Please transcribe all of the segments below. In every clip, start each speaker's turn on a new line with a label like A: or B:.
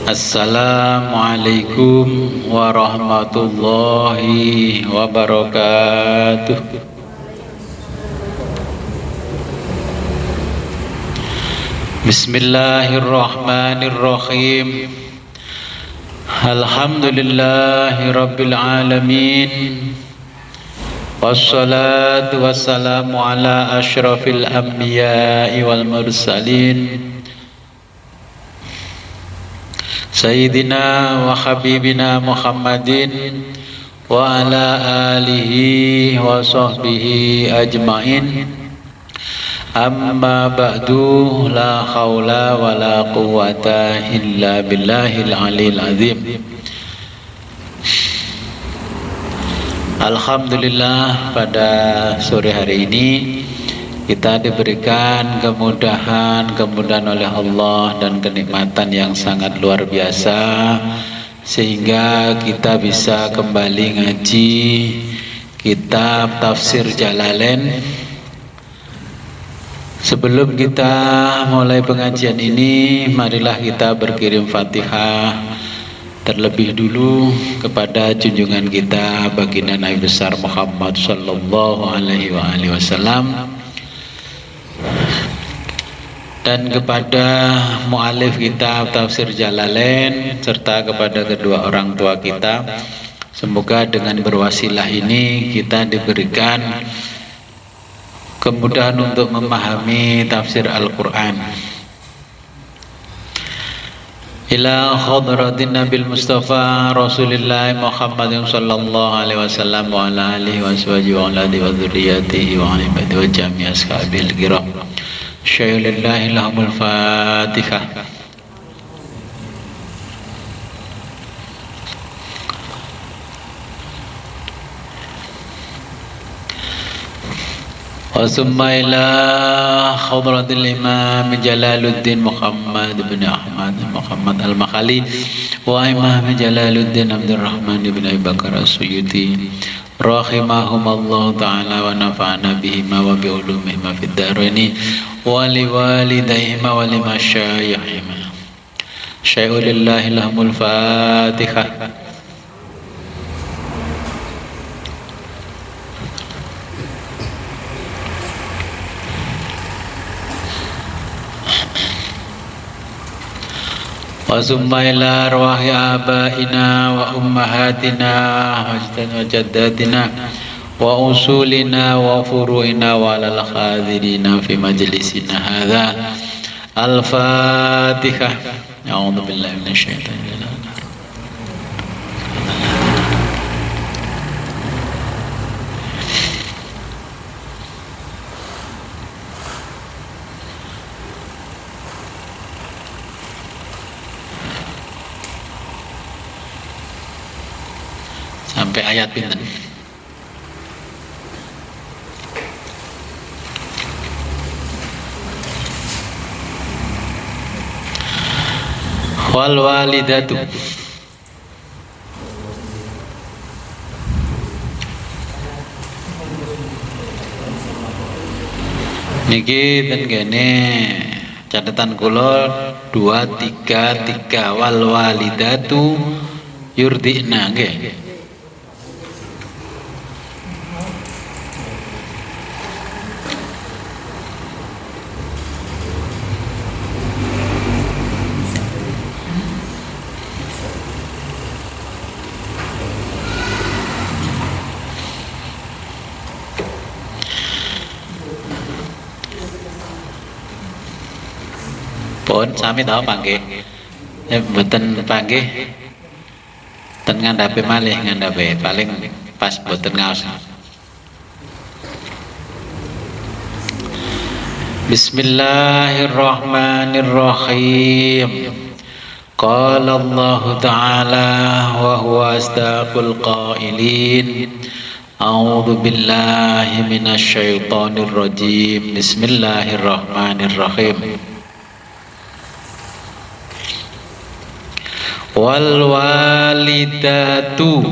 A: Assalamualaikum warahmatullahi wabarakatuh. Bismillahirrahmanirrahim. Alhamdulillahi rabbil alamin. Wassalatu wassalamu ala asyrafil anbiya'i wal mursalin Sayyidina wa habibina Muhammadin wa ala alihi wa sahbihi ajmain. Amma ba'du, la khawla wa la quwwata illa billahil aliyil azim. Alhamdulillah, pada sore hari ini kita diberikan kemudahan oleh Allah dan kenikmatan yang sangat luar biasa, sehingga kita bisa kembali ngaji kitab Tafsir Jalalain. Sebelum kita mulai pengajian ini, marilah kita berkirim Fatihah terlebih dulu kepada junjungan kita baginda Nabi besar Muhammad sallallahu alaihi wasallam, dan kepada mu'alif kitab Tafsir Jalalain, serta kepada kedua orang tua kita. Semoga dengan berwasilah ini kita diberikan kemudahan untuk memahami tafsir Al-Quran. Ila khadratin Nabil Mustafa Rasulillah Muhammadin sallallahu alaihi wasallam wa ala alihi wa sahbihi wa ala wa dzurriyyatihi wa ibadihi wa jami'i ashabil kiram. Syai'lillahi lahumul Fatihah. ثم إلى حضرة الإمام جلال الدين محمد بن أحمد محمد المخلي وإمام جلال الدين عبد الرحمن بن أبي بكر السيوطي رحمهم الله تعالى ونفعنا بهما وبعلومهما في الدارين ولوالديهما ولمشايخهما. شيء لله لهم الفاتحة. وثم إلى أرواح آبائنا وأمهاتنا وجداتنا وأصولنا وفروعنا وعلى الحاضرين في مجلسنا هذا. الفاتحة. أعوذ بالله من الشيطان الرجيم. Sampai ayat pinten? Wal walidatu. Niki ten kene catatan kula 233 wal walidatu yurdina nggih. Pun sami tau panggih. Mboten panggih ten ngandhape malih ngandhape paling pas mboten ngaos. Bismillahirrahmanirrahim. Qala Allah Ta'ala wa huwa asdaqul qailin. A'udzu billahi minasy syaithanir rajim. Bismillahirrahmanirrahim. Wal walidatu,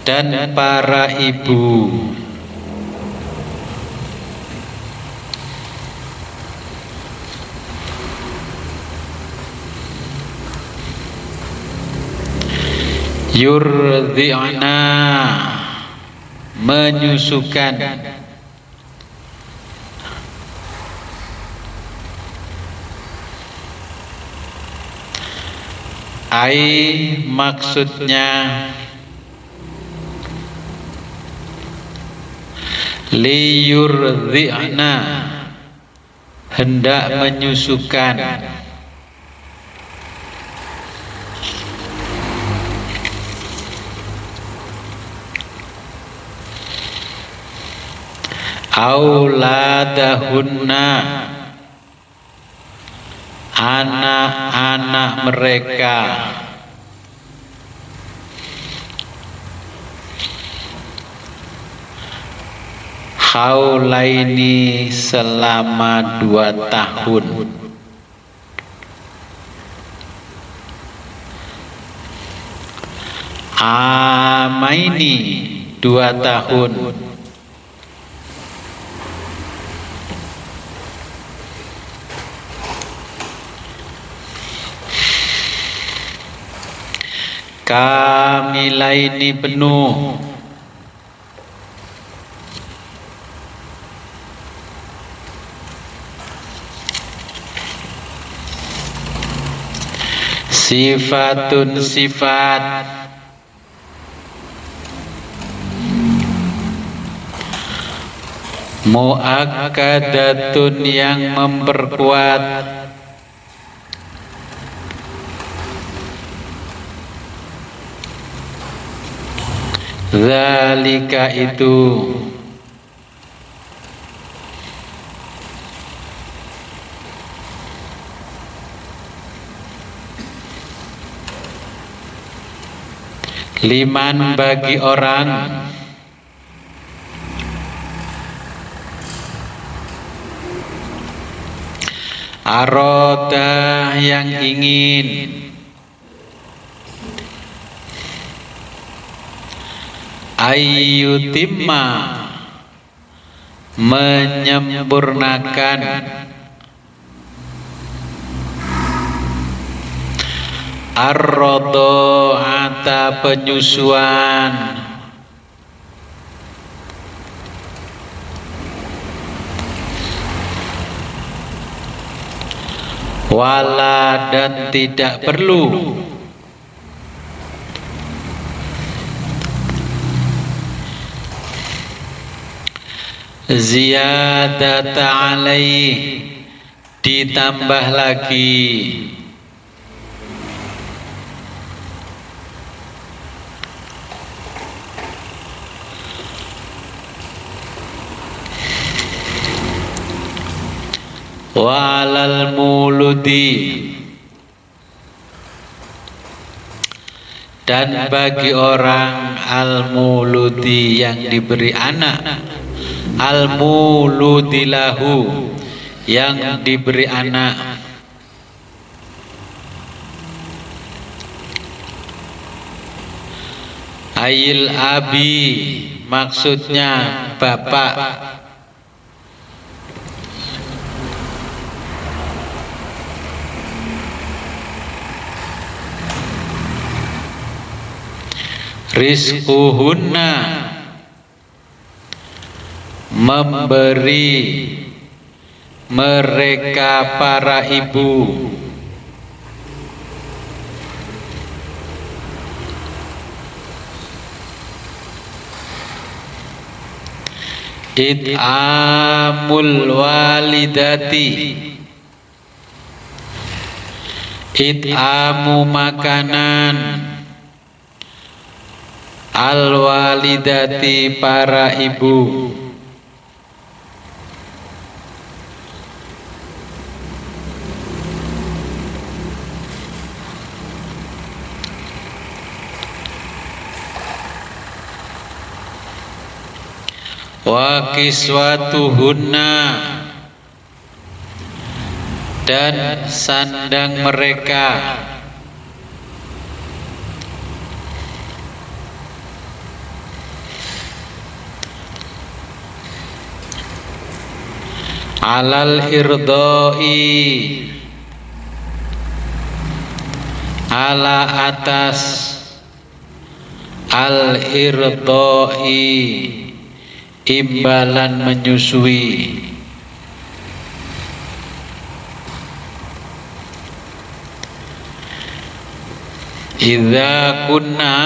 A: dan para ibu. Yurdi'na, menyusukan. Ai maksudnya liyurdi'na, hendak menyusukan. Auladahunna, anak-anak mereka. Haulaini, selama 2 tahun. Amaini, 2 tahun. Kamilaini, penuh. Sifatun, sifat. Muakkadatun, yang memperkuat. Zalika, itu. Liman, bagi orang. Aroda, yang ingin. Ayyutimma, menyempurnakan. Ar-radha'ata, penyusuan. Wala, dan tidak perlu. Ziyadata alaih, ditambah lagi. Walal muludi, dan bagi orang al-muludi, yang diberi anak. Al-muludilahu, yang diberi anak. Ayil abi, maksudnya bapak. Rizquhunna, memberi mereka para ibu. It'amul walidati, it'amu, makanan. Al-walidati, para ibu. Wa kiswatuhunna, dan sandang mereka. Alal irdoi, ala atas al-irdai imbalan menyusui, idza kunna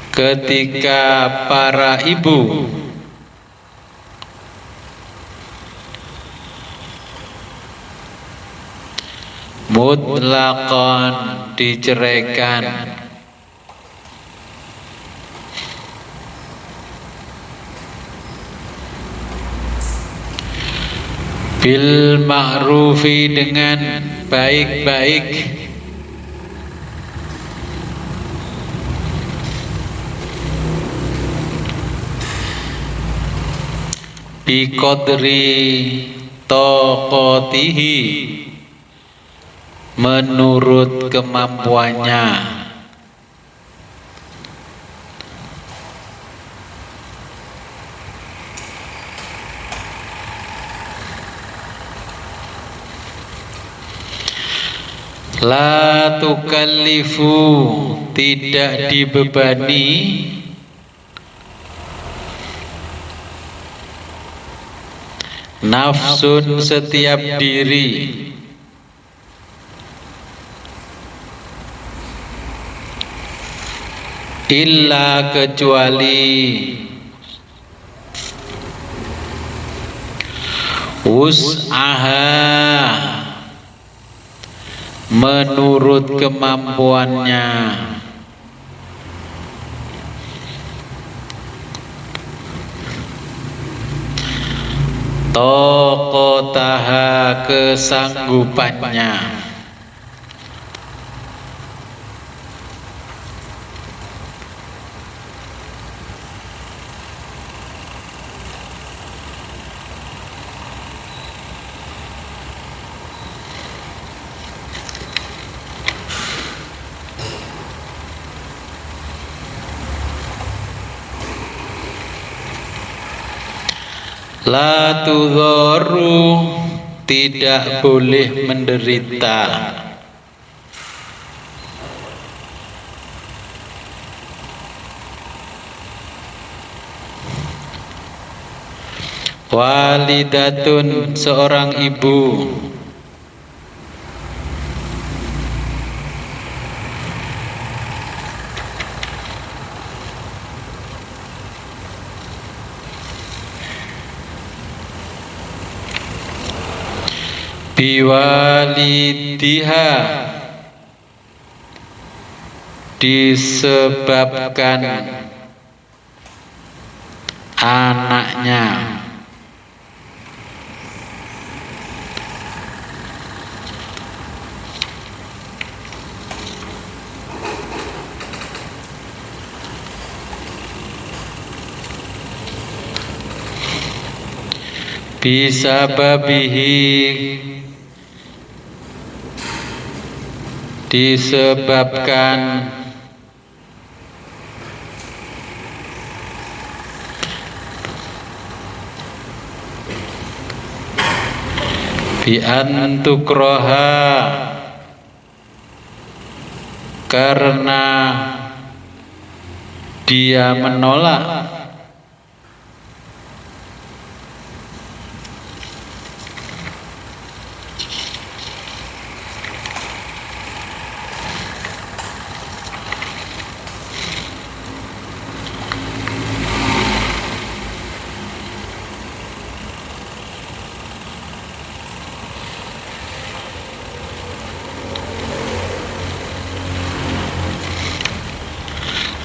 A: ketika para ibu mutlaqan diceraikan bil ma'rufi dengan baik-baik, biqadri taqatihi menurut kemampuannya, la tukallifu tidak dibebani nafsun setiap diri illa kecuali wus'aha menurut kemampuannya, taqataha kesanggupannya, la tudharu tidak boleh menderita, walidatun seorang ibu, biwalidiha disebabkan anaknya, bisababihi disebabkan bi antukroha karena dia menolak,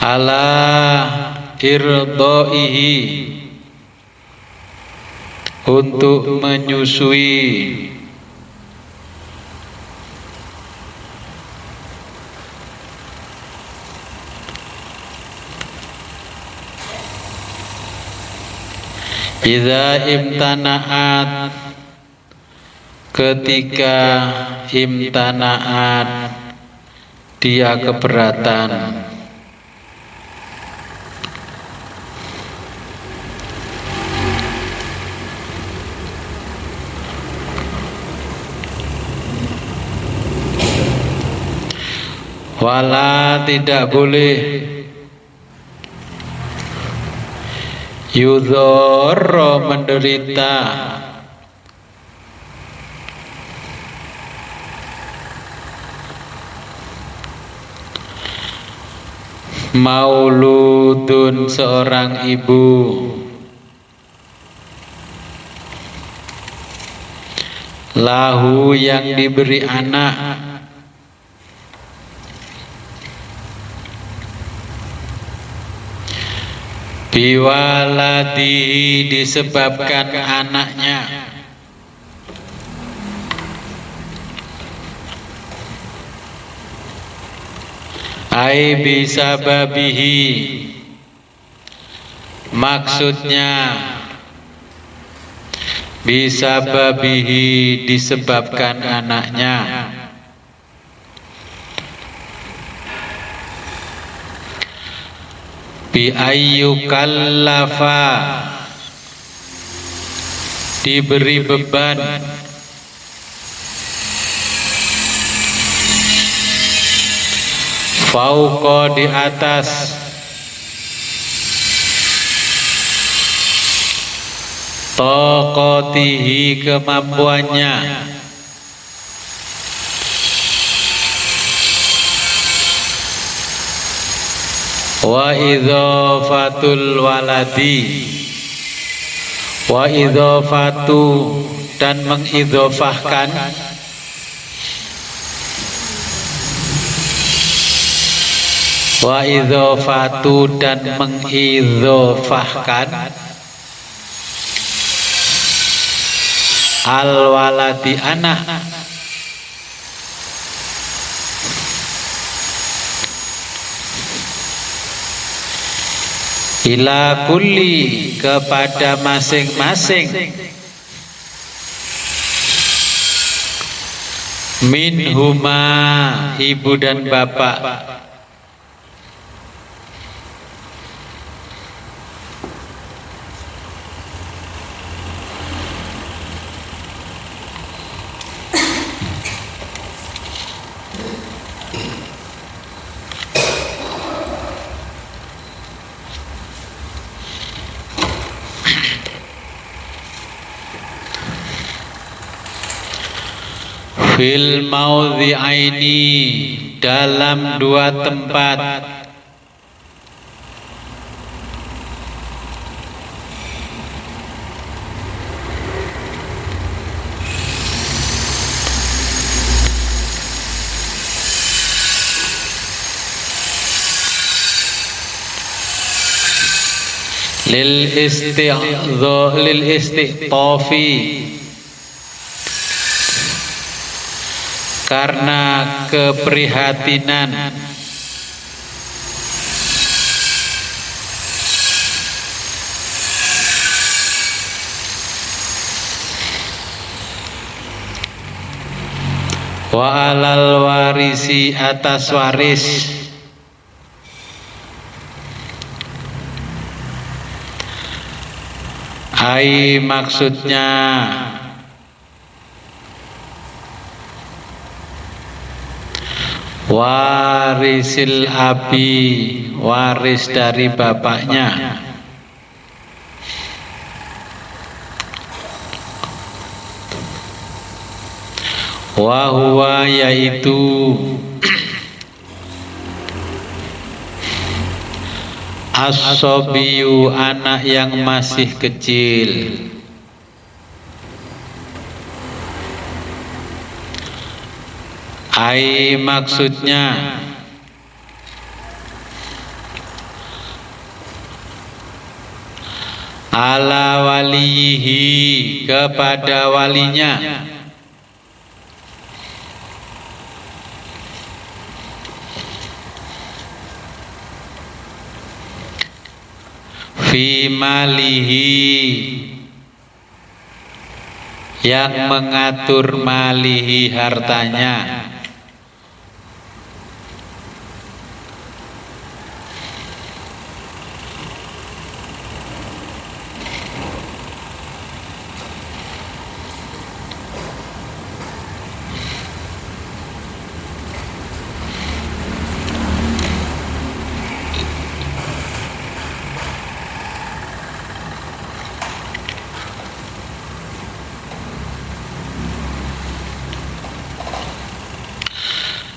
A: ala irdaihi untuk menyusui, idza imtana'at ketika imtana'at dia keberatan, Wala tidak boleh yudhara menderita mauludun seorang ibu lahu yang diberi anak biwaladi disebabkan anaknya ai bisababihi maksudnya bisababihi disebabkan anaknya bi ayyukallafa diberi beban fauqa di atas taqatihi kemampuannya wa idhafatul waladi wa idhafatu dan mengidhofahkan wa idhafatu dan mengidhofahkan al waladi anak ila kulli kepada masing-masing minhuma ibu dan bapak fil maudhi'aini dalam dua tempat lil istiqtafi karena keprihatinan wa alal warisi atas waris ai maksudnya warisil abi waris dari bapaknya wa huwa yaitu as-sabiyu anak yang masih kecil ai maksudnya ala walihi kepada walinya fi malihi yang mengatur malihi hartanya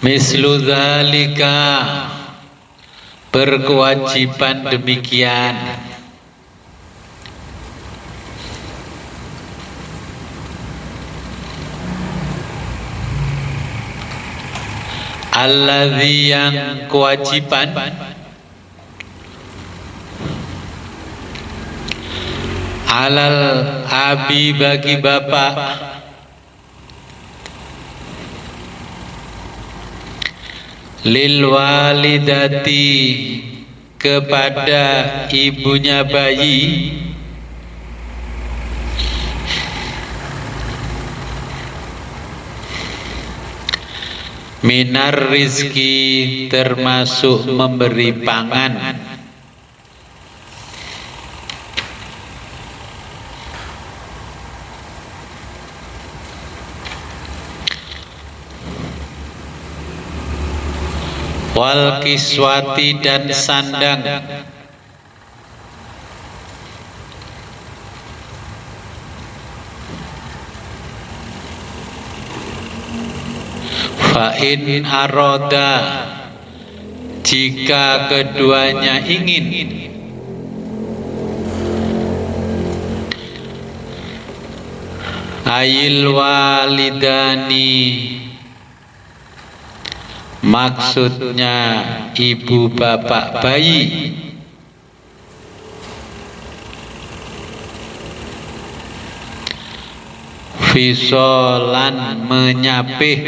A: Mislu dzalika, berkewajiban demikian. Alladzi, yang kewajiban, alal abi, bagi bapak, lil walidati, kepada ibunya bayi, minar rizki, termasuk memberi pangan, wal kiswati, dan sandang, fa in aroda, jika keduanya ingin, ayil walidani, maksudnya ibu bapak bayi, fisolan, menyapih,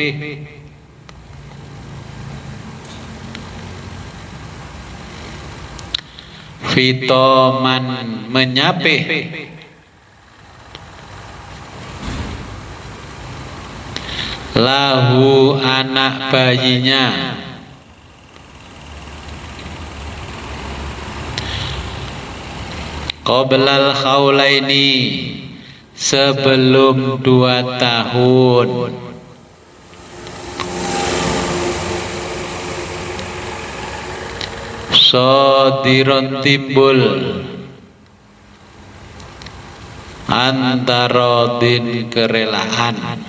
A: fitoman, menyapih, lahu, anak bayinya, qoblal khawlaini, sebelum 2 tahun, sodiron, timbul, antarodin, kerelaan.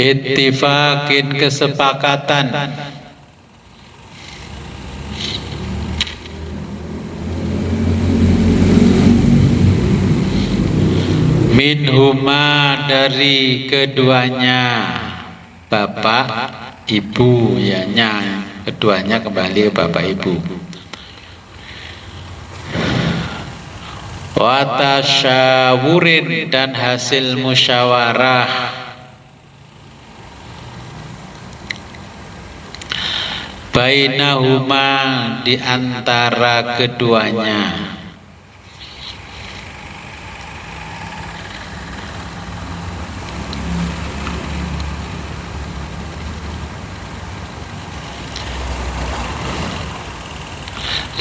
A: Ittifakin, kesepakatan, minhuma, dari keduanya, bapak ibu, ya, keduanya kembali ke bapak ibu. Watasyawurin, dan hasil musyawarah, bainahuma, di antara keduanya,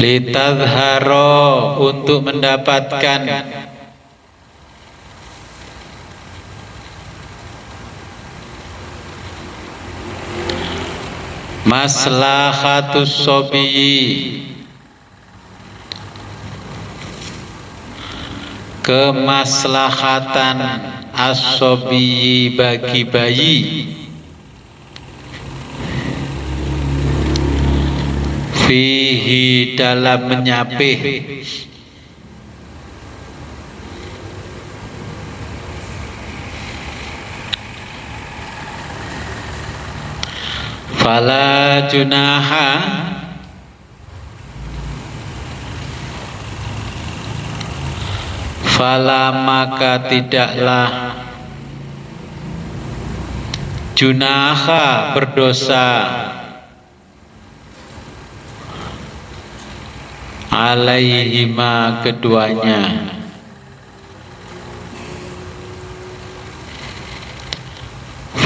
A: litadharo, untuk mendapatkan maslahatus sobiyi, kemaslahatan as-sobiyi, bagi bayi, fihi, dalam menyapih, fala junaha, fala, maka tidaklah, junaha, berdosa, alaihima, keduanya,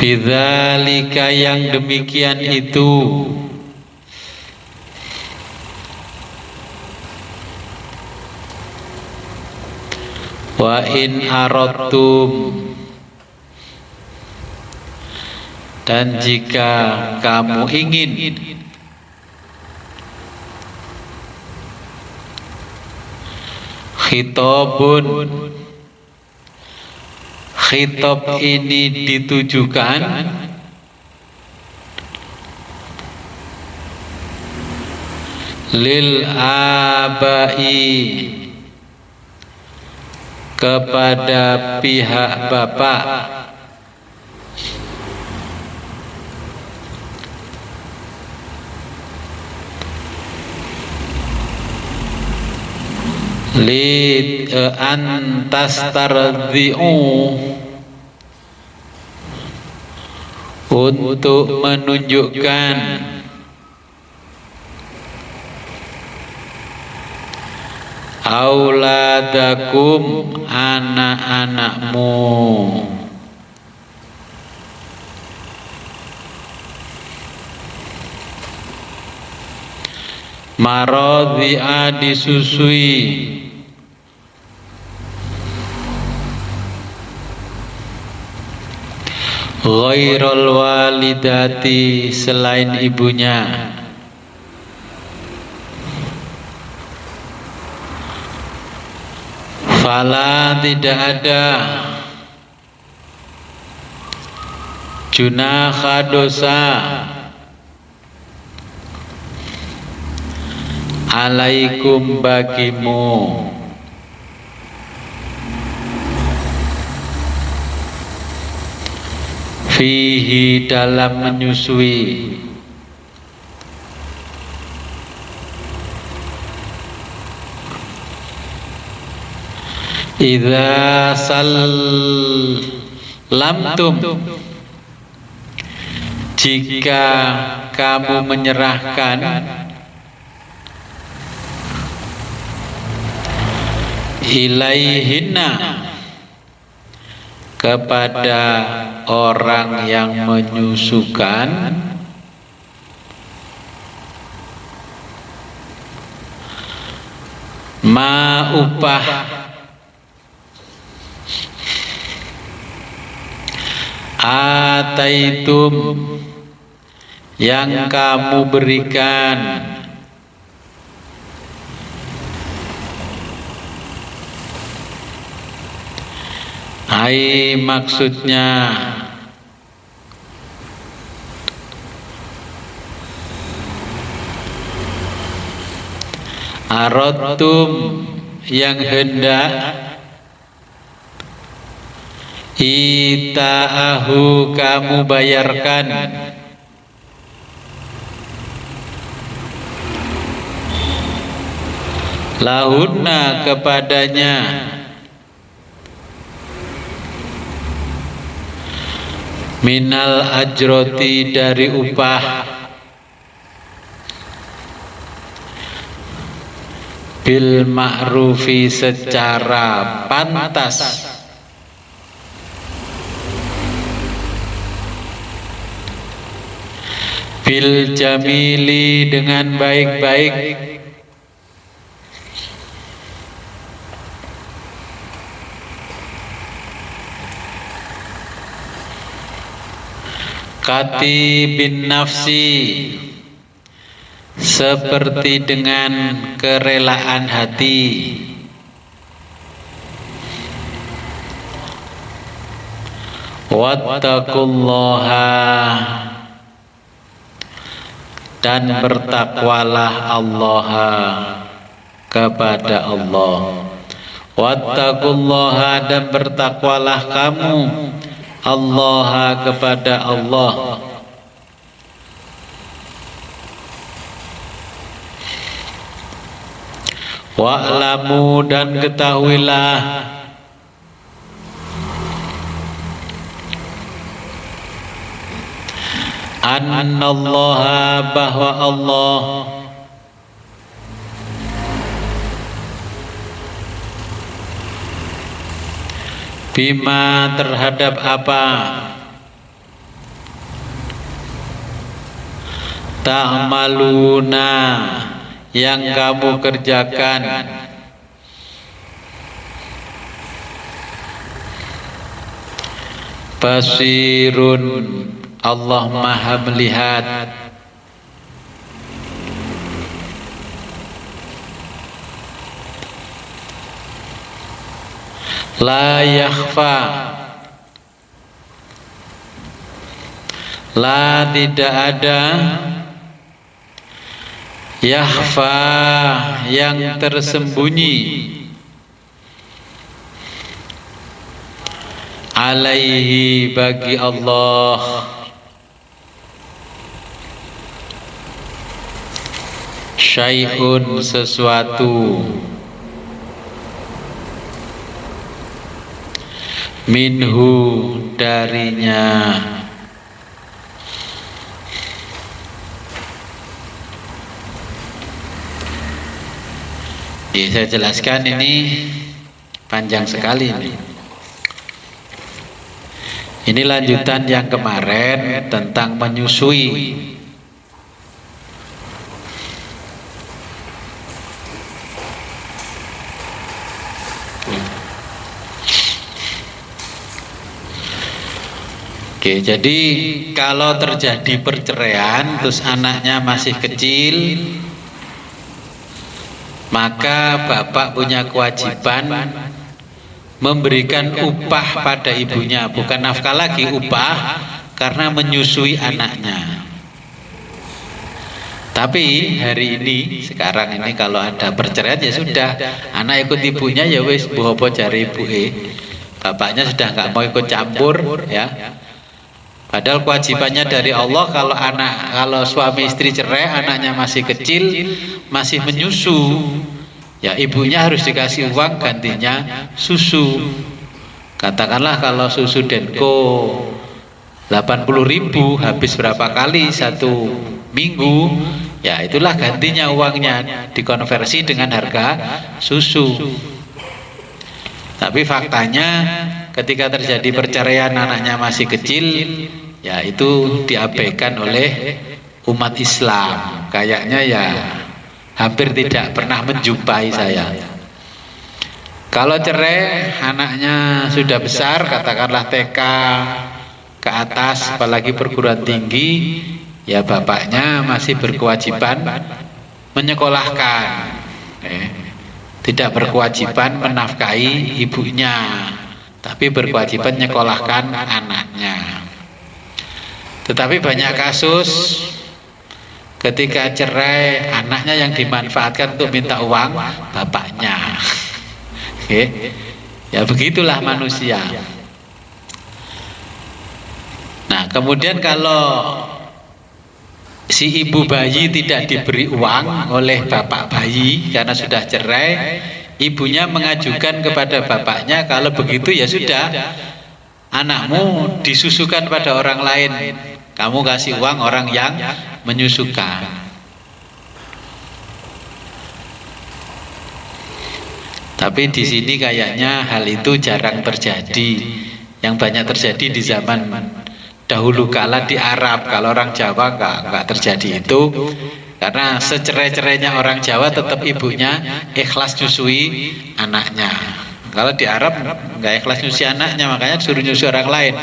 A: fidzalika, yang demikian itu, Wa in aradtum, dan jika kamu ingin, khitabun, khitab ini ditujukan lil abai, kepada pihak bapak, li antastardzi'u, untuk menunjukkan auladakum, anak-anakmu, maradhi'a, disusui, ghairul walidati, selain ibunya, fala, tidak ada, junaha, dosa, alaikum, bagimu, fihi, dalam menyusui, idza sallamtum, jika kamu menyerahkan, ilaihinna, kepada orang yang menyusukan, ma, upah, ataitum, yang kamu berikan, ai, maksudnya aradtum, yang hendak, ita'ahu, kamu bayarkan, lahunna, kepadanya, minal ajroti, dari upah, bil ma'rufi, secara pantas, bil jamili, dengan baik-baik, kati bin nafsi, seperti dengan kerelaan hati, wattaqullaha, dan bertakwalah Allah, kepada Allah, wattaqullaha, dan bertakwalah kamu Allah, kepada Allah, wa'lamu, dan ketahuilah, annallaha, bahwa Allah, bima, terhadap apa, ta'maluna, yang kamu kerjakan, Basirun, Allah Maha melihat. La yakhfa, la tidak ada, yakhfa yang tersembunyi, alaihi bagi Allah, syai'un sesuatu, minhu darinya. Saya jelaskan, ini panjang sekali ini. Ini lanjutan yang kemarin tentang menyusui. Oke, jadi kalau terjadi perceraian terus anaknya masih kecil, maka bapak punya kewajiban memberikan upah pada ibunya, bukan nafkah lagi, upah, karena menyusui anaknya. Tapi hari ini, sekarang ini kalau ada perceraian ya sudah, anak ikut ibunya ya wis, boho cari ibu, bapaknya sudah nggak mau ikut campur, ya. Padahal kewajibannya dari Allah, kalau suami istri cerai, anaknya masih kecil, masih menyusu, ya ibunya harus dikasih uang gantinya susu. Katakanlah kalau susu Denko 80.000, habis berapa kali satu minggu, ya itulah gantinya uangnya, dikonversi dengan harga susu. Tapi faktanya ketika terjadi perceraian anaknya masih kecil, ya itu diabaikan oleh umat Islam. Kayaknya ya hampir tidak pernah menjumpai saya. Kalau cerai anaknya sudah besar, katakanlah TK ke atas, apalagi perguruan tinggi, ya bapaknya masih berkewajiban menyekolahkan, tidak berkewajiban menafkahi ibunya, tapi berkewajiban menyekolahkan anaknya. Tetapi banyak kasus ketika cerai, anaknya yang dimanfaatkan untuk minta uang bapaknya. Ya begitulah manusia. Nah kemudian kalau si ibu bayi tidak diberi uang oleh bapak bayi karena sudah cerai, ibunya mengajukan kepada bapaknya, kalau begitu ya sudah, anakmu disusukan pada orang lain, kamu kasih uang orang yang menyusukan. Tapi di sini kayaknya hal itu jarang terjadi. Yang banyak terjadi di zaman dahulu kala di Arab. Kalau orang Jawa nggak terjadi itu, karena secerai-cerainya orang Jawa tetap ibunya ikhlas nyusui anaknya. Kalau di Arab nggak ikhlas nyusui anaknya, makanya suruh nyusui orang lain.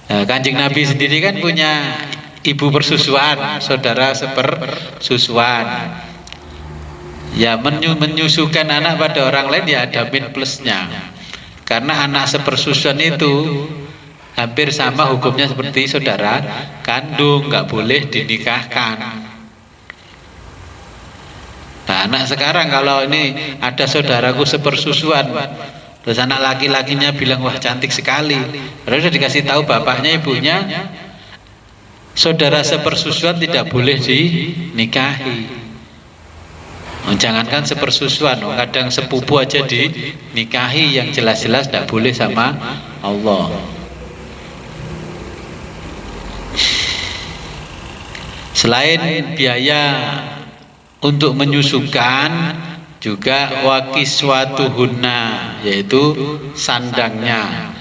A: Nah, Kanjeng Nabi sendiri kan punya ibu persusuan, saudara sepersusuan. Ya menyusukan anak pada orang lain ya ada min plusnya. Karena anak sepersusuan itu hampir sama hukumnya seperti saudara kandung, nggak boleh dinikahkan. Nah, anak sekarang kalau ini ada saudaraku sepersusuan, terus anak laki-lakinya bilang wah cantik sekali, terus sudah dikasih tahu bapaknya ibunya, saudara sepersusuan tidak boleh dinikahi. Jangankan sepersusuan, kadang sepupu aja dinikahi yang jelas-jelas tidak boleh sama Allah. Selain biaya untuk menyusukan, juga wakiswatuhunna, yaitu sandangnya.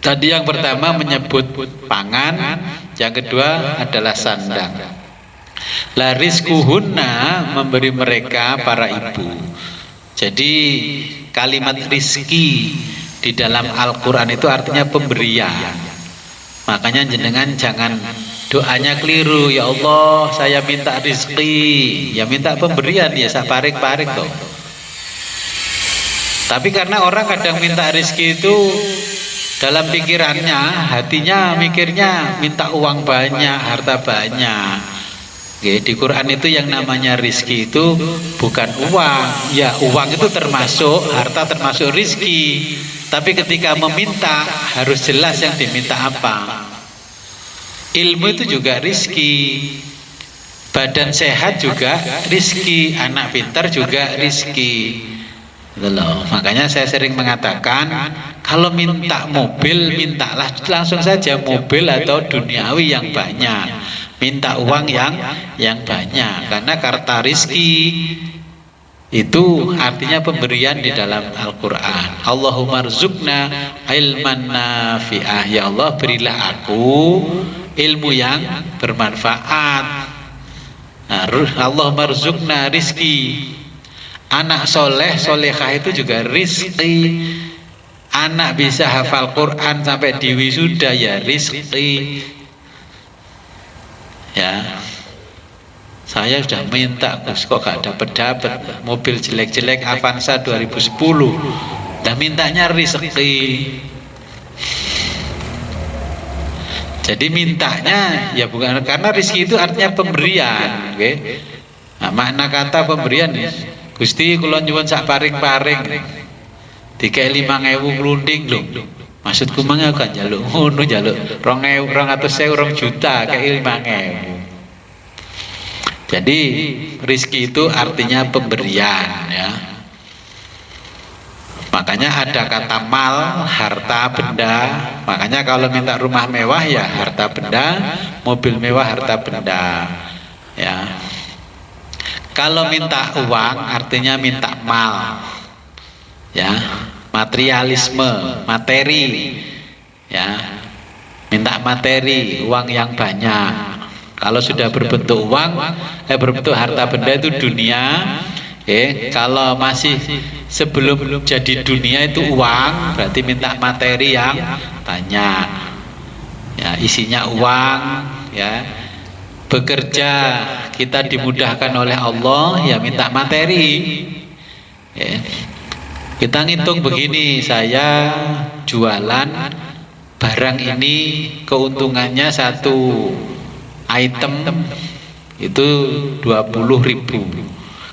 A: Tadi yang pertama menyebut pangan, yang kedua adalah sandang. La rizkuhunna, memberi mereka para ibu. Jadi kalimat rizki di dalam Al-Quran itu artinya pemberian. Makanya jenengan jangan doanya keliru. Ya Allah, saya minta rizki, ya minta pemberian, ya saya paring-paring toh. Tapi karena orang kadang minta rizki itu dalam pikirannya, hatinya mikirnya minta uang banyak, harta banyak. Oke, di Quran itu yang namanya rizki itu bukan uang. Ya, uang itu termasuk, harta termasuk rizki. Tapi ketika meminta harus jelas yang diminta apa. Ilmu itu juga rizki, badan sehat juga rizki, anak pintar juga rizki. Loh, makanya saya sering mengatakan kalau minta mobil, mintalah langsung saja mobil atau duniawi yang banyak. Minta uang yang banyak, karena kata rizki itu artinya pemberian di dalam Al-Quran. Allahumma rzuqna ilman nafi'ah. Ya Allah, berilah aku ilmu yang bermanfaat. Nah, Allahumma rzuqna rizki. Anak soleh, solehah itu juga rizki. Anak bisa hafal Quran sampai di wisuda, ya rizki. Ya, saya sudah minta kok gak dapat mobil jelek-jelek Avanza 2010, dan mintanya rizki. Jadi mintanya ya bukan karena rizki itu artinya pemberian, okay? Nah, makna kata pemberian ya, Gusti kula nyuwun sak paring-paring dikek 5.000 glunding lho. Maksudku mangga kan njaluk ngono, njaluk 2.000, 200.000, 2 juta kayak 5.000. Jadi rizki itu artinya pemberian ya. Makanya ada kata mal, harta benda. Makanya kalau minta rumah mewah ya harta benda, mobil mewah harta benda. Ya. Kalau minta uang artinya minta mal. Ya, materialisme, materi. Ya. Minta materi, uang yang banyak. Kalau sudah berbentuk uang, berbentuk harta benda itu dunia. Kalau masih sebelum jadi dunia itu uang, berarti minta materi yang banyak. Ya, isinya uang, ya. Bekerja kita dimudahkan oleh Allah, ya minta materi. Ya. Kita ngitung begini, saya jualan barang ini keuntungannya satu item itu 20.000.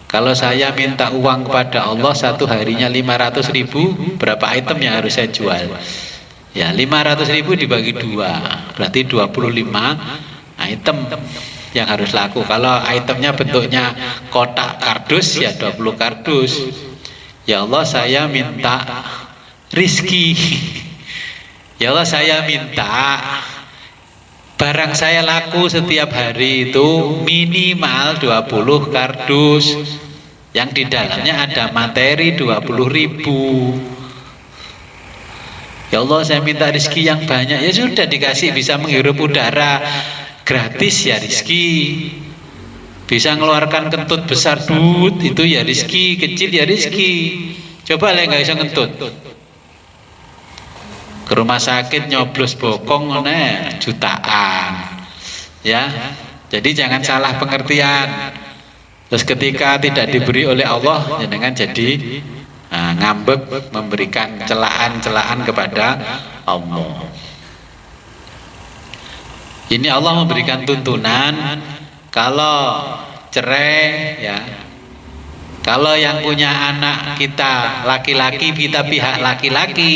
A: Kalau saya minta uang kepada Allah satu harinya 500.000, berapa item yang harus saya jual? Ya 500.000 dibagi 2, berarti 25 item yang harus laku. Kalau itemnya bentuknya kotak kardus ya 20 kardus. Ya Allah, saya minta rizki. Ya Allah, saya minta barang saya laku setiap hari itu minimal 20 kardus yang di dalamnya ada materi 20.000. Ya Allah, saya minta rizki yang banyak. Ya sudah, dikasih, bisa menghirup udara gratis ya rizki, bisa mengeluarkan kentut besar duit itu ya rizki, kecil ya rizki. Coba lah nggak bisa kentut ke rumah sakit nyoblos bokong jutaan ya. Jadi jangan salah pengertian. Terus ketika tidak diberi oleh Allah, jangan jadi ngambek, memberikan celaan-celaan kepada Allah. Ini Allah memberikan tuntunan, kalau cerai ya, kalau yang punya anak kita laki-laki, kita pihak laki-laki,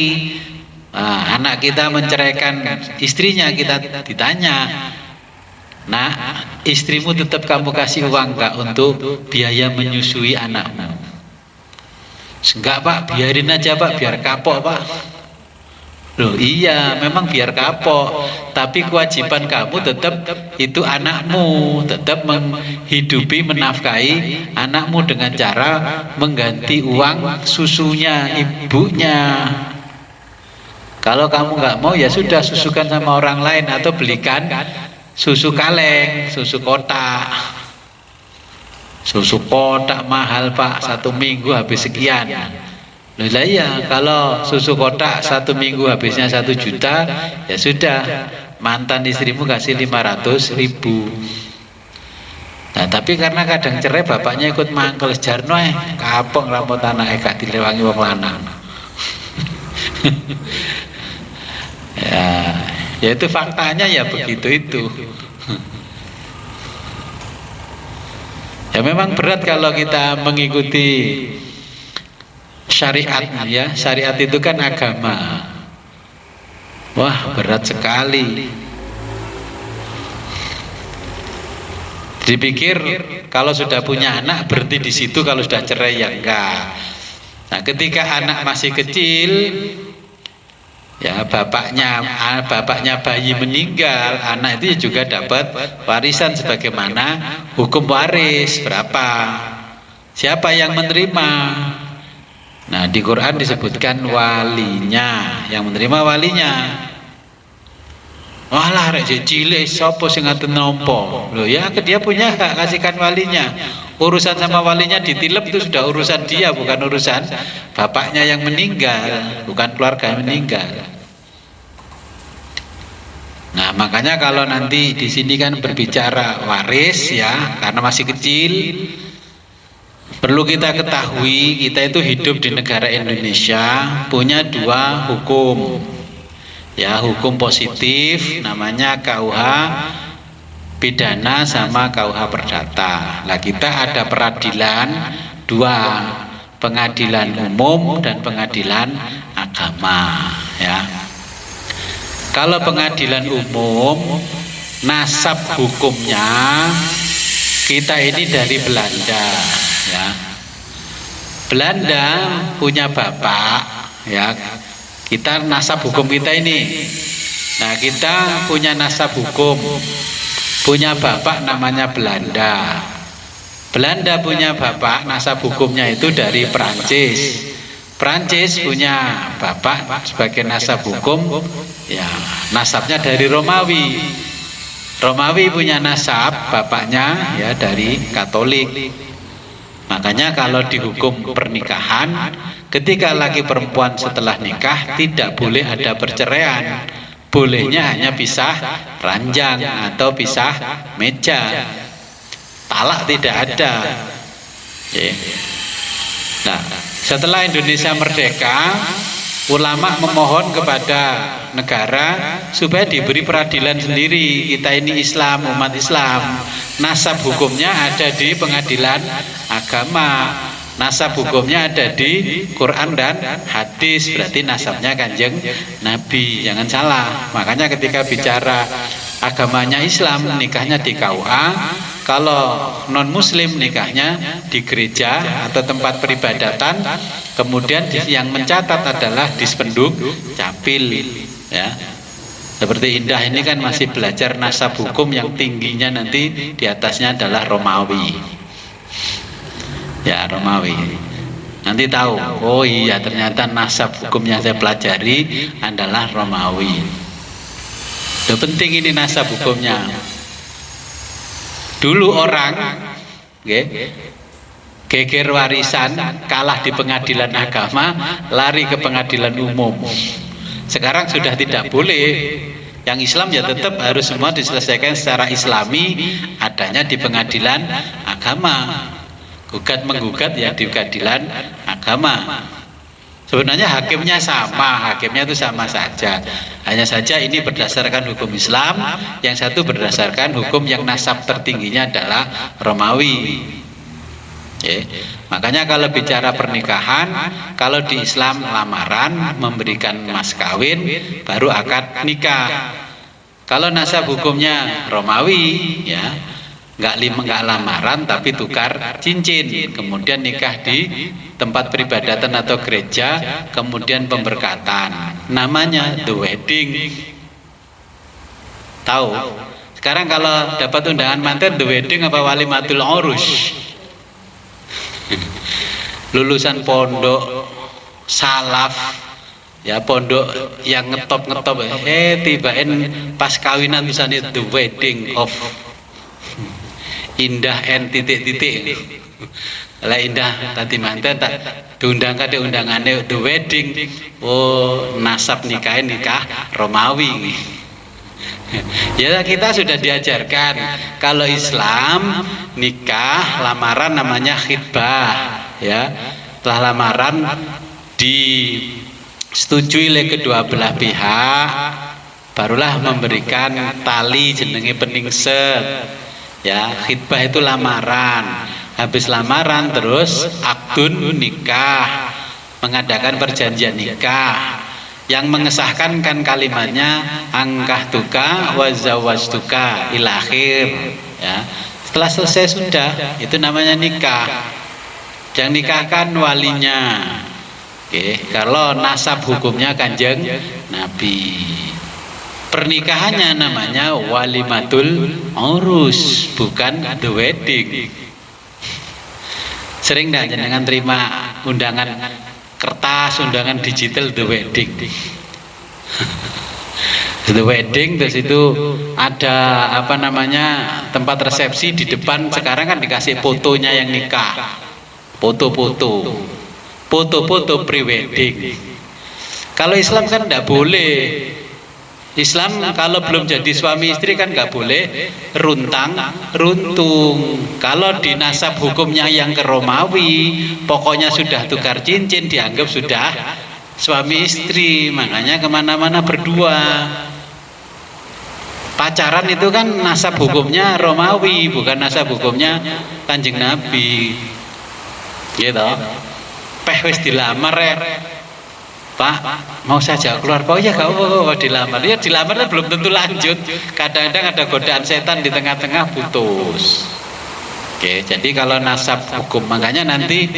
A: anak kita menceraikan istrinya, kita ditanya, nah istrimu tetap kamu kasih uang enggak untuk biaya menyusui anakmu? Enggak Pak, biarin aja Pak, biar kapok Pak. Loh iya, memang biar kapok, tapi kewajiban kamu tetap itu anakmu, tetap menghidupi, menafkahi anakmu dengan cara mengganti uang susunya ibunya. Kalau kamu nggak mau ya sudah, susukan sama orang lain atau belikan susu kaleng, susu kotak. Susu kotak mahal Pak, 1 minggu habis sekian. Loh lah iya, kalau susu kotak 1 minggu habisnya 1 juta, ya sudah, mantan istrimu kasih 500.000. Nah, tapi karena kadang cerai bapaknya ikut mangkel jarno kapok rambut anak gak dilewangi wong lanang. ya itu faktanya ya begitu itu. Ya memang berat kalau kita mengikuti syariat ya. Syariat itu kan agama. Wah, berat sekali. Dipikir kalau sudah punya anak berhenti di situ, kalau sudah cerai ya enggak. Nah, ketika anak masih kecil, ya bapaknya bayi meninggal, anak itu juga dapat warisan sebagaimana hukum waris berapa. Siapa yang menerima? Nah, di Quran disebutkan walinya, yang menerima walinya. Walah rek cilik sapa sing ngaten nampa. Loh ya, dia punya hak kasihkan walinya. Urusan sama walinya ditilep itu sudah urusan dia, bukan urusan bapaknya yang meninggal, bukan keluarga yang meninggal. Nah, makanya kalau nanti di sini kan berbicara waris ya, karena masih kecil, perlu kita ketahui kita itu hidup di negara Indonesia punya 2 hukum. Ya, hukum positif namanya KUH pidana sama KUH perdata. Lah kita ada peradilan 2, pengadilan umum dan pengadilan agama ya. Kalau pengadilan umum, nasab hukumnya kita ini dari Belanda ya. Belanda punya bapak ya. Kita nasab hukum kita ini. Nah, kita punya nasab hukum, punya bapak namanya Belanda. Belanda punya bapak, nasab hukumnya itu dari Perancis. Perancis punya bapak sebagai nasab hukum, ya nasabnya dari Romawi. Romawi punya nasab bapaknya ya dari Katolik. Makanya kalau dihukum pernikahan, ketika laki perempuan setelah nikah tidak boleh ada perceraian. Bolehnya hanya pisah ranjang atau pisah meja. Talak tidak ada. Nah, setelah Indonesia merdeka, ulama memohon kepada negara supaya diberi peradilan sendiri. Kita ini Islam, umat Islam. Nasab hukumnya ada di pengadilan agama. Nasab hukumnya ada di Quran dan hadis. Berarti nasabnya Kanjeng Nabi. Jangan salah. Makanya ketika bicara agamanya Islam, nikahnya di KUA. Kalau non muslim nikahnya di gereja atau tempat peribadatan. Kemudian yang mencatat adalah Dispenduk Capil ya. Seperti Indah ini kan masih belajar nasab hukum yang tingginya nanti di atasnya adalah Romawi. Ya, Romawi. Nanti tahu, oh iya ternyata nasab hukumnya saya pelajari adalah Romawi. Itu penting ini nasab hukumnya. Dulu orang geger warisan, kalah di pengadilan agama, lari ke pengadilan umum. Sekarang sudah tidak boleh. Yang Islam ya tetap harus semua diselesaikan secara Islami, adanya di pengadilan agama. Gugat menggugat ya di pengadilan agama. Sebenarnya hakimnya sama, hakimnya itu sama saja. Hanya saja ini berdasarkan hukum Islam, yang satu berdasarkan hukum yang nasab tertingginya adalah Romawi. Makanya kalau bicara pernikahan, kalau di Islam lamaran memberikan mas kawin baru akad nikah. Kalau nasab hukumnya Romawi ya nggak lamaran tapi tukar cincin, kemudian nikah di tempat peribadatan atau gereja, kemudian pemberkatan, namanya the wedding. Tahu? Sekarang kalau dapat undangan manten the wedding apa walimatul urus? Lulusan pondok salaf ya, pondok yang ngetop tibain pas kawinan tulisannya the wedding of Indah N titik-titik. Lah indah tadi manten tak diundang kade undangane the wedding. Oh, nasab nikah Romawi. Ya kita sudah diajarkan kalau Islam nikah lamaran namanya khitbah ya. Setelah lamaran disetujui oleh kedua belah pihak barulah memberikan tali jenenge peningset ya. Khitbah itu lamaran. Habis lamaran terus akdun nikah, mengadakan perjanjian nikah. Yang mengesahkan kan kalimatnya angkah tuka wazawajtuka ilakhir ya. Setelah selesai sudah itu namanya nikah. Yang nikahkan walinya. Oke, kalau nasab hukumnya Kanjeng Nabi. Pernikahannya namanya walimatul urus, bukan the wedding. Sering dah jenengan terima undangan kertas, undangan digital the wedding. The wedding terus itu ada apa namanya tempat resepsi di depan, sekarang kan dikasih fotonya yang nikah, foto-foto pre-wedding. Kalau Islam kan tidak boleh. Islam kalau belum jadi suami istri kan nggak boleh runtang runtung. Kalau di nasab hukumnya yang ke Romawi, pokoknya sudah tukar cincin dianggap sudah suami istri. Makanya kemana-mana berdua. Pacaran itu kan nasab hukumnya Romawi, bukan nasab hukumnya Kanjeng Nabi. Gitu. Peh wis dilamar ya. Pak, mau saja keluar. Oh ya kau dilamar. Ya dilamar belum tentu lanjut. Kadang-kadang ada godaan setan di tengah-tengah putus. Oke, jadi kalau nasab hukum, makanya nanti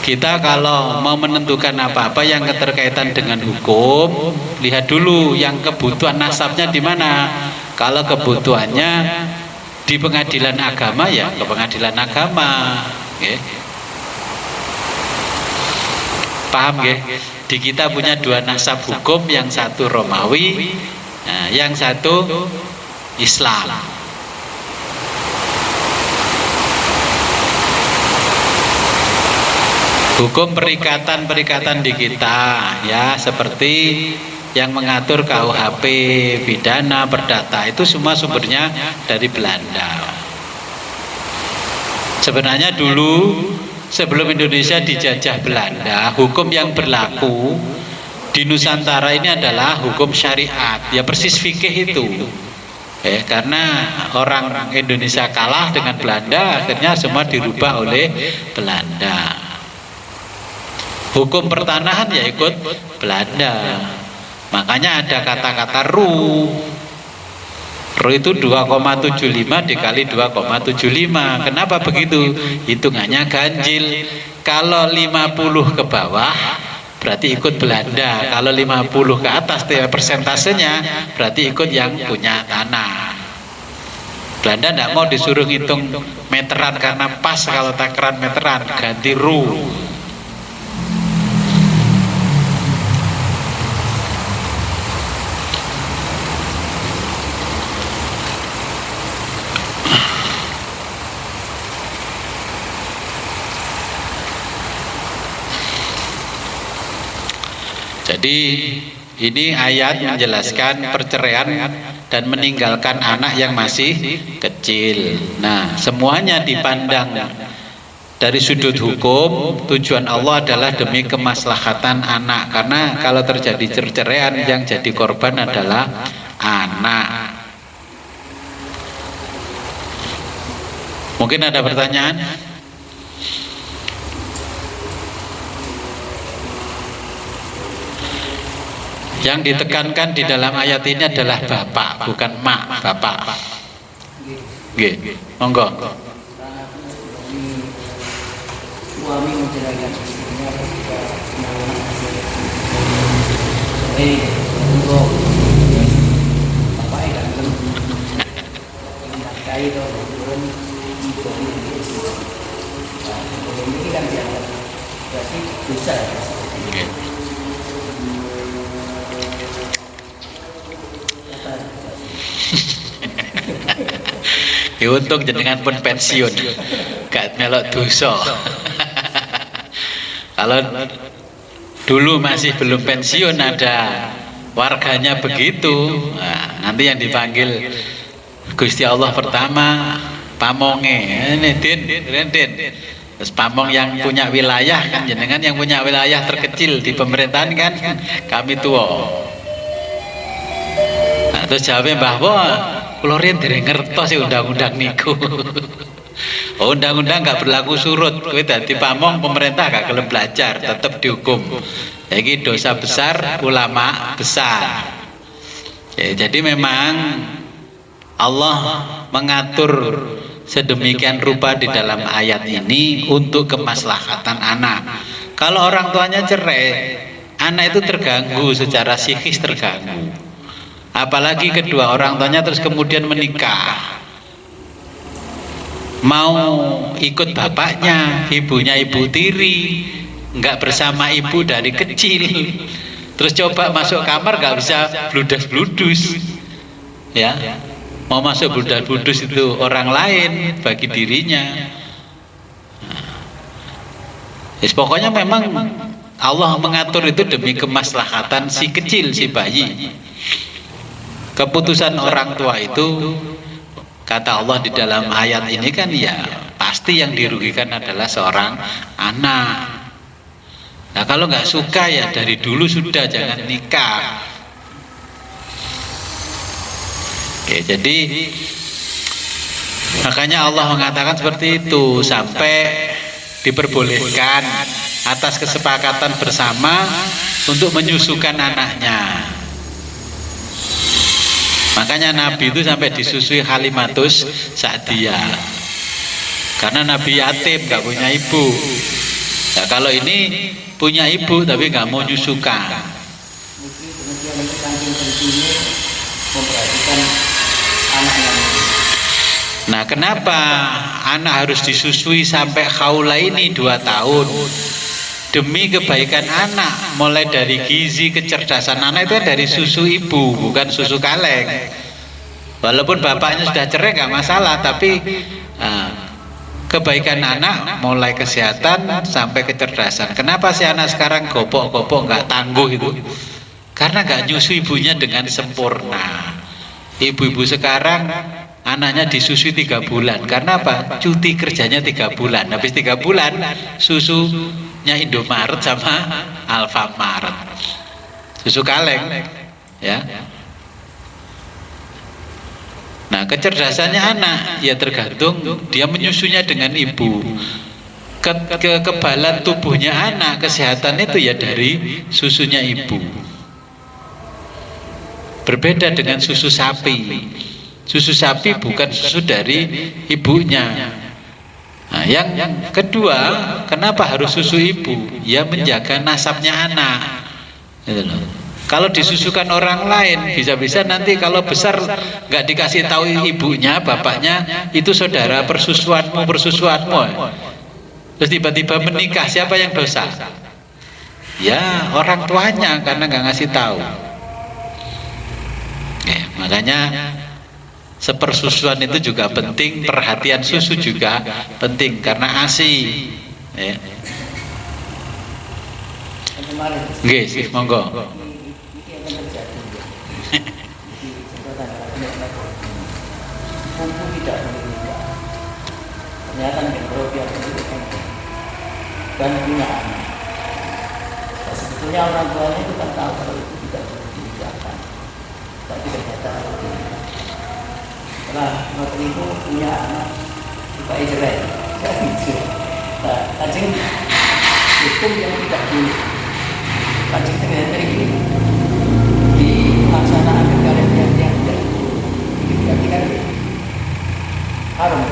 A: kita kalau mau menentukan apa-apa yang keterkaitan dengan hukum, lihat dulu yang kebutuhan nasabnya di mana. Kalau kebutuhannya di pengadilan agama ya ke pengadilan agama. Oke. Paham ya? Di kita punya dua nasab hukum, yang satu Romawi, nah, yang satu Islam. Hukum perikatan di kita ya, seperti yang mengatur KUHP, pidana, perdata, itu semua sumbernya dari Belanda. Sebenarnya dulu sebelum Indonesia dijajah Belanda, hukum yang berlaku di Nusantara ini adalah hukum syariat, ya persis fikih itu. Karena orang Indonesia kalah dengan Belanda, akhirnya semua dirubah oleh Belanda. Hukum pertanahan ya ikut Belanda. Makanya ada kata-kata ru. Ru itu 2,75 dikali 2,75. Kenapa begitu? Hitungannya ganjil. Kalau 50 ke bawah berarti ikut Belanda. Kalau 50 ke atas persentasenya berarti ikut yang punya tanah. Belanda tidak mau disuruh ngitung meteran karena pas kalau takaran meteran, ganti ru. Jadi ini ayat menjelaskan perceraian dan meninggalkan anak yang masih kecil. Nah, semuanya dipandang dari sudut hukum. Tujuan Allah adalah demi kemaslahatan anak, karena kalau terjadi perceraian yang jadi korban adalah anak. Mungkin ada pertanyaan? Yang ditekankan di dalam ayat ini adalah bapak, bukan mak, bapak. Nggih, monggo. Suami menceraikan istrinya ketika untuk bapak ganteng. Nafkahi to, turun ini kan dianggap berarti dosa ya. Ya untung jenengan pun pensiun. gak melok dosa. Kalau dulu masih belum pensiun ada warganya begitu, nah, nanti yang dipanggil Gusti Allah pertama pamonge, ini din. Terus pamong yang punya wilayah kan jenengan yang punya wilayah terkecil di pemerintahan kan kami tua. Nah, terus jawabnya bahwa kula riyen dereng ngertos undang-undang niku. Oh, undang-undang nggak berlaku surut, kowe dadi pamong pemerintah gak gelem belajar, tetap dihukum. Jadi dosa besar, ulama besar. Ya, jadi memang Allah mengatur sedemikian rupa di dalam ayat ini untuk kemaslahatan anak. Kalau orang tuanya cerai, anak itu terganggu secara psikis terganggu. Apalagi kedua orang tuanya terus kemudian menikah. Mau ikut bapaknya, ibunya ibu tiri, nggak bersama ibu dari kecil, terus coba masuk kamar nggak bisa bludas-bludus, ya, mau masuk bludas-bludus itu orang lain bagi dirinya. Pokoknya memang Allah mengatur itu demi kemaslahatan si kecil, si bayi. Keputusan orang tua itu, kata Allah di dalam ayat ini kan ya pasti yang dirugikan adalah seorang anak. Nah kalau nggak suka ya dari dulu sudah jangan nikah. Oke, jadi makanya Allah mengatakan seperti itu sampai diperbolehkan atas kesepakatan bersama untuk menyusukan anaknya. Makanya Nabi itu sampai disusui Halimatus Sa'diyah karena Nabi yatim gak punya ibu. Nah, kalau ini punya ibu tapi gak mau nyusukan. Nah kenapa anak harus disusui sampai haula ini 2 tahun? Demi kebaikan anak, mulai dari gizi, kecerdasan anak itu dari susu ibu, bukan susu kaleng. Walaupun bapaknya sudah cerai gak masalah, tapi kebaikan anak mulai kesehatan sampai kecerdasan. Kenapa sih anak sekarang gopok-gopok gak tangguh itu? Karena gak nyusu ibunya dengan sempurna. Ibu-ibu sekarang anaknya disusui 3 bulan. Karena apa? Cuti kerjanya 3 bulan. Habis 3 bulan susunya Indomaret sama Alfamaret. Susu kaleng, ya. Nah, kecerdasannya anak ya tergantung dia menyusunya dengan ibu. Kekebalan tubuhnya anak, kesehatan itu ya dari susunya ibu. Berbeda dengan susu sapi. Susu sapi bukan susu dari ibunya. Nah, yang kedua, kenapa harus susu ibu? Ya menjaga nasabnya anak. Gitu loh. Kalau disusukan orang lain, bisa-bisa nanti kalau besar nggak dikasih tahu ibunya, bapaknya, itu saudara persusuanmu. Terus tiba-tiba menikah, siapa yang dosa? Ya orang tuanya karena nggak ngasih tahu. Makanya sepersusuan itu juga penting, perhatian susu juga penting karena ASI. Ya. Nggih, sih, monggo.
B: Ternyata mikrobial itu dan punya anak. Nah, sebetulnya orang tuanya itu kan tahu kalau itu tidak dikerjakan, tapi ternyata setelah menteri itu punya anak juga Israel, kan gitu. Nah, kancing hukum yang tidak boleh, kancing ternyata ini dilaksanakan kalian yang tidak berarti kan haram.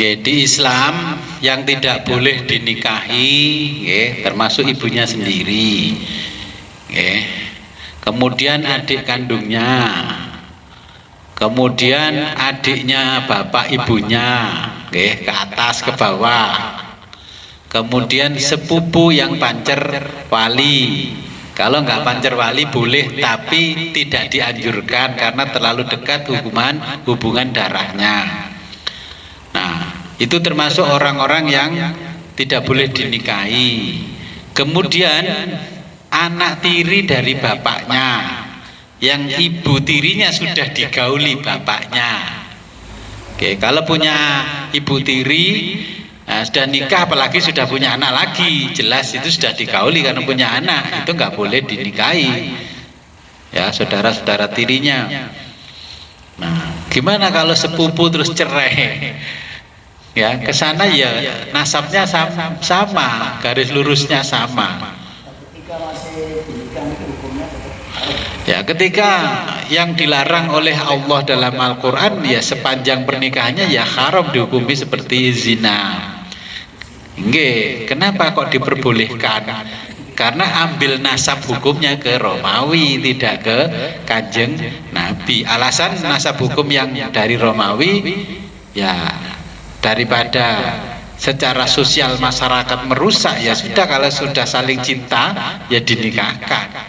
A: Ya, di Islam yang tidak boleh dinikahi, ya, termasuk ibunya sendiri, ya. Kemudian adik kandungnya, kemudian adiknya bapak ibunya, ya, ke atas ke bawah, kemudian sepupu yang pancer wali. Kalau nggak pancer wali boleh, tapi tidak dianjurkan karena terlalu dekat hubungan darahnya. Itu termasuk orang-orang yang tidak boleh dinikahi. Kemudian anak tiri dari bapaknya, yang ibu tirinya sudah digauli bapaknya. Oke, kalau punya ibu tiri, nah, sudah nikah, apalagi sudah punya anak lagi, jelas itu sudah digauli karena punya anak, itu nggak boleh dinikahi. Ya, saudara-saudara tirinya. Nah, gimana kalau sepupu terus cerai? Ya, ke sana ya nasabnya sama, garis lurusnya sama.
B: Ketika masih dinikah itu hukumnya tetap
A: Ya, ketika yang dilarang oleh Allah dalam Al-Quran, ya sepanjang pernikahannya ya haram dihukumi seperti zina. Nggih, kenapa kok diperbolehkan? Karena ambil nasab hukumnya ke Romawi, tidak ke Kanjeng Nabi. Alasan nasab hukum yang dari Romawi, ya daripada secara sosial masyarakat merusak, ya sudah, kalau sudah saling cinta ya dinikahkan.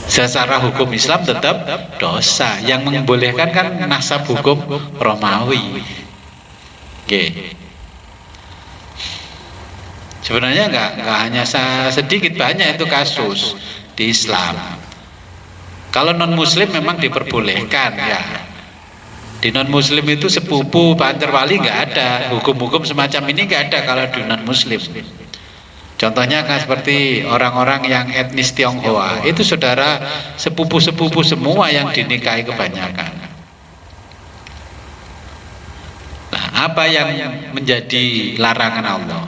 A: Secara hukum Islam tetap dosa. Yang membolehkan kan nasab hukum Romawi. Oke. Sebenarnya nggak hanya sedikit, banyak itu kasus di Islam. Kalau non Muslim memang diperbolehkan ya. Di non Muslim itu sepupu, pacar wali nggak ada. Hukum-hukum semacam ini nggak ada kalau di non Muslim. Contohnya kan seperti orang-orang yang etnis Tionghoa, itu saudara sepupu-sepupu semua yang dinikahi kebanyakan. Nah, apa yang menjadi larangan Allah?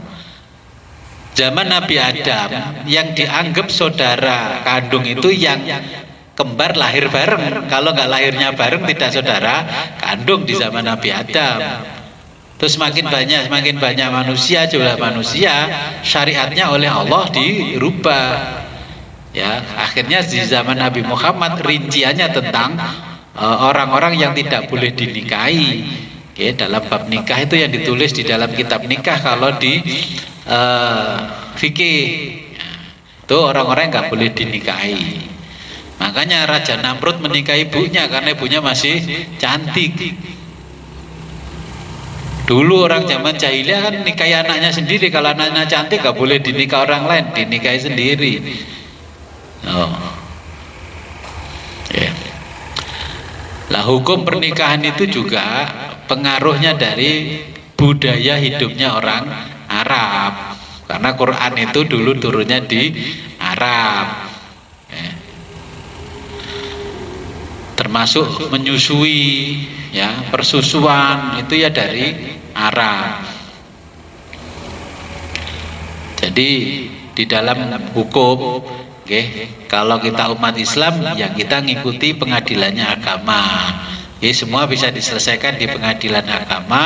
A: Zaman Nabi Adam, yang dianggap saudara kandung itu yang kembar lahir bareng. Kalau nggak lahirnya bareng tidak saudara kandung di zaman Nabi Adam. Terus semakin banyak manusia, jumlah manusia, syariatnya oleh Allah dirubah. Ya, akhirnya di zaman Nabi Muhammad rinciannya tentang orang-orang yang tidak boleh dinikahi. Oke, dalam bab nikah itu yang ditulis di dalam kitab nikah. Kalau di fikih itu orang-orang yang nggak boleh dinikahi. Makanya Raja Namrud menikahi ibunya karena ibunya masih cantik. Dulu orang zaman jahiliyah kan nikahi anaknya sendiri. Kalau anaknya cantik gak boleh dinikah orang lain, dinikahi sendiri. Oh. Yeah. Lah hukum pernikahan itu juga pengaruhnya dari budaya hidupnya orang Arab. Karena Quran itu dulu turunnya di Arab. Yeah. Termasuk menyusui, ya, persusuan itu ya dari Arab. Jadi di dalam hukum, kalau kita umat Islam ya kita ngikuti pengadilannya agama. Semua bisa diselesaikan di pengadilan agama.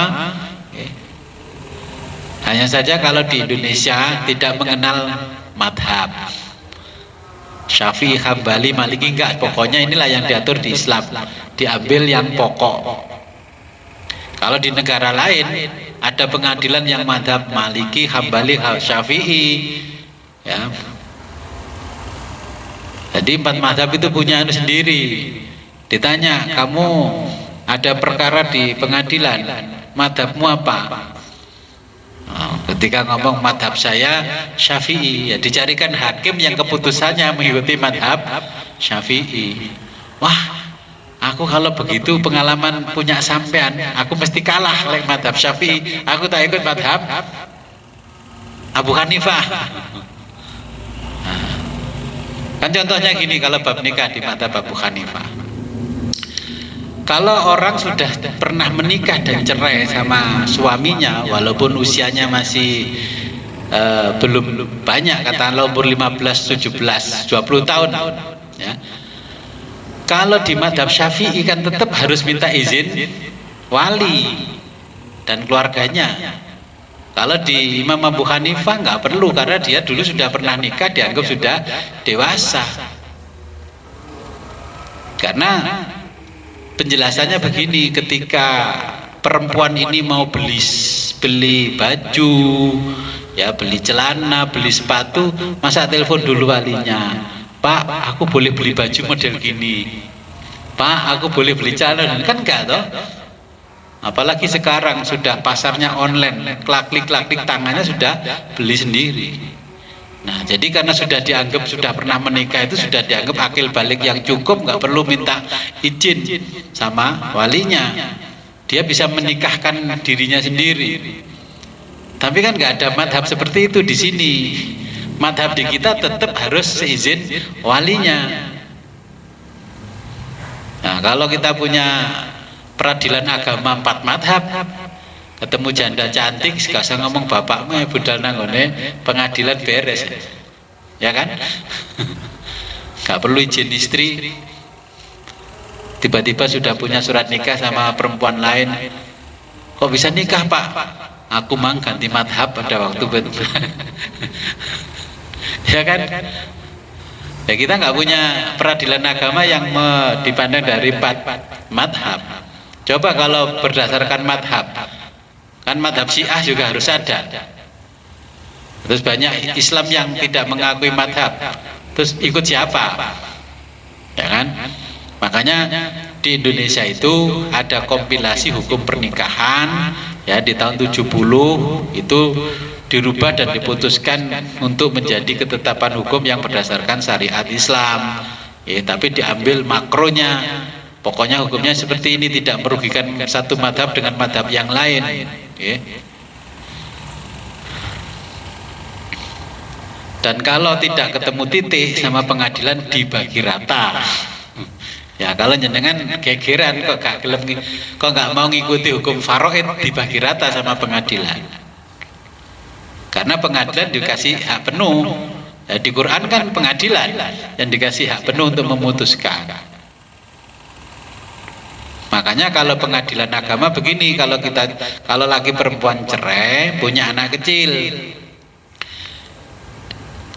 A: Hanya saja kalau di Indonesia tidak mengenal madhab Syafi'i, Hambali, Maliki, enggak. Pokoknya inilah yang diatur di Islam, diambil yang pokok. Kalau di negara lain ada pengadilan yang madhab Maliki, Hambali, Syafi'i, ya. Jadi 4 madhab itu punya sendiri. Ditanya, kamu ada perkara di pengadilan, madhabmu apa? Ketika ngomong madhab saya Syafi'i, ya dicarikan hakim yang keputusannya mengikuti madhab Syafi'i. Wah, aku kalau begitu pengalaman punya sampean, aku mesti kalah oleh madhab Syafi'i. Aku tak ikut madhab Abu Hanifah. Kan contohnya gini, kalau bab nikah di madhab Abu Hanifah, kalau orang sudah pernah menikah dan cerai sama suaminya, walaupun usianya masih belum banyak, katakanlah umur 15, 17, 20 tahun, ya. Kalau di madhab Syafi'i kan tetap harus minta izin wali dan keluarganya. Kalau di Imam Abu Hanifah nggak perlu, karena dia dulu sudah pernah nikah, dianggap sudah dewasa. Karena penjelasannya begini, ketika perempuan ini mau beli baju, ya, beli celana, beli sepatu, masa telepon dulu walinya, Pak, aku boleh beli baju model gini, Pak, aku boleh beli celana, kan enggak toh? Apalagi sekarang sudah pasarnya online, klik tangannya sudah beli sendiri. Nah, jadi karena sudah dianggap sudah pernah menikah itu sudah dianggap akil balik yang cukup, nggak perlu minta izin sama walinya. Dia bisa menikahkan dirinya sendiri. Tapi kan nggak ada madhab seperti itu di sini. Madhab di kita tetap harus seizin walinya. Nah, kalau kita punya peradilan agama 4 madhab, ketemu janda cantik, gak usah ngomong bapakmu ya budal nanggone pengadilan beres, ya kan? Gak perlu izin istri, tiba-tiba sudah punya surat nikah sama perempuan lain. Kok bisa nikah pak? Aku mang ganti madhab pada waktu betul. Ya kan? Ya kita nggak punya peradilan agama yang dipandang dari 4 madhab. Coba kalau berdasarkan madhab, kan madhab Syiah juga harus ada. Terus banyak Islam yang tidak mengakui madhab, terus ikut siapa? Ya kan? Makanya di Indonesia itu ada kompilasi hukum pernikahan ya di tahun 70 itu dirubah dan diputuskan untuk menjadi ketetapan hukum yang berdasarkan syariat Islam. Ya, tapi diambil makronya. Pokoknya hukumnya seperti ini, tidak merugikan satu madhab dengan madhab yang lain. Ya. Dan kalau tidak ketemu titik sama pengadilan dibagi rata. Ya kalau jenengan gegeran kok nggak mau ngikuti hukum faraid, dibagi rata sama pengadilan. Karena pengadilan dikasih hak penuh. Ya, di Quran kan pengadilan yang dikasih hak penuh untuk memutuskan. Makanya kalau pengadilan agama begini, kalau laki perempuan cerai punya anak kecil,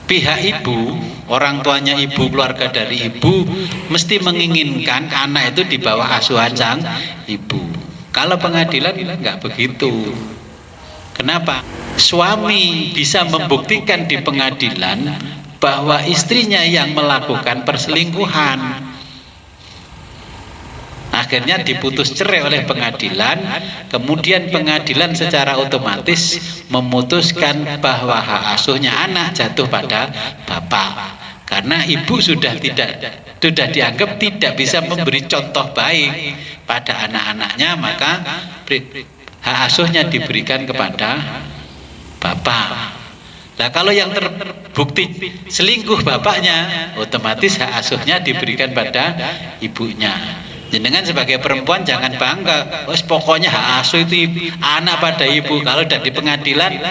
A: pihak ibu, orang tuanya ibu, keluarga dari ibu mesti menginginkan anak itu di bawah asuhan sang ibu. Kalau pengadilan nggak begitu. Kenapa? Suami bisa membuktikan di pengadilan bahwa istrinya yang melakukan perselingkuhan. Akhirnya diputus cerai oleh pengadilan, kemudian pengadilan secara otomatis memutuskan bahwa hak asuhnya anak jatuh pada bapak. Karena ibu sudah dianggap tidak bisa memberi contoh baik pada anak-anaknya, maka hak asuhnya diberikan kepada bapak. Nah kalau yang terbukti selingkuh bapaknya, otomatis hak asuhnya diberikan pada ibunya. Jenengan sebagai perempuan jangan bangga, pokoknya hak asuh itu anak pada ibu. Kalau udah di pengadilan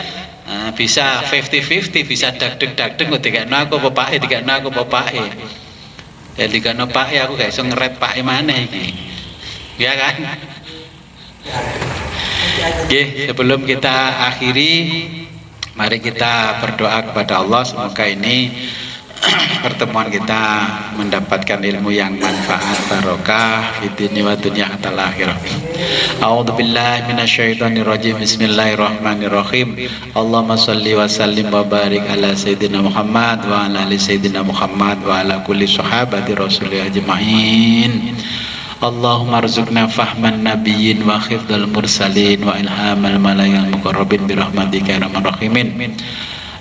A: bisa 50-50, bisa dagdeg dikakno aku bapake, dikakno aku bapake. Ya dikakno pake aku gak iso ngeret pake maneh iki. Ya kan? Oke, sebelum kita akhiri, mari kita berdoa kepada Allah semoga ini pertemuan kita mendapatkan ilmu yang manfaat, barokah fid-dini wa dunya hatta akhirah. A'udzubillahi minasyaitonirrajim. Bismillahirrahmanirrahim. Allahumma shalli wa sallim wa barik ala sayyidina Muhammad wa ala ali sayyidina Muhammad wa ala kulli sahabati rasulih ajma'in. Allahumma arzuqna fahman nabiyyin wa khifdal mursalin wa ilhamal malaikal muqarrabin birahmatika ya arhamar rahimin.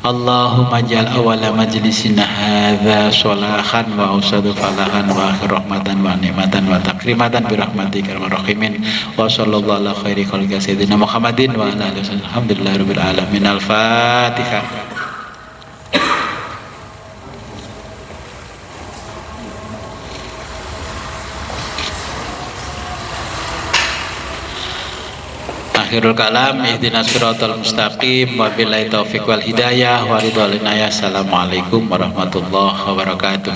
A: Allahumma ja'al awala majlisina hadza sholahan wa ausadu falahan wa akhir rahmatan wa ni'matan wa takrimatan birahmatika ya arhamar rahimin. Wa sallallahu ala khairi khalqi sayyidina Muhammadin wa ala alihi wasallam. Alhamdulillahirabbil alamin. Al-Fatihah. Akhirul kalam, ihdinas siratal mustaqim, wabillahi taufiq wal hidayah, wa ridwal inayah. Assalamualaikum warahmatullahi wabarakatuh.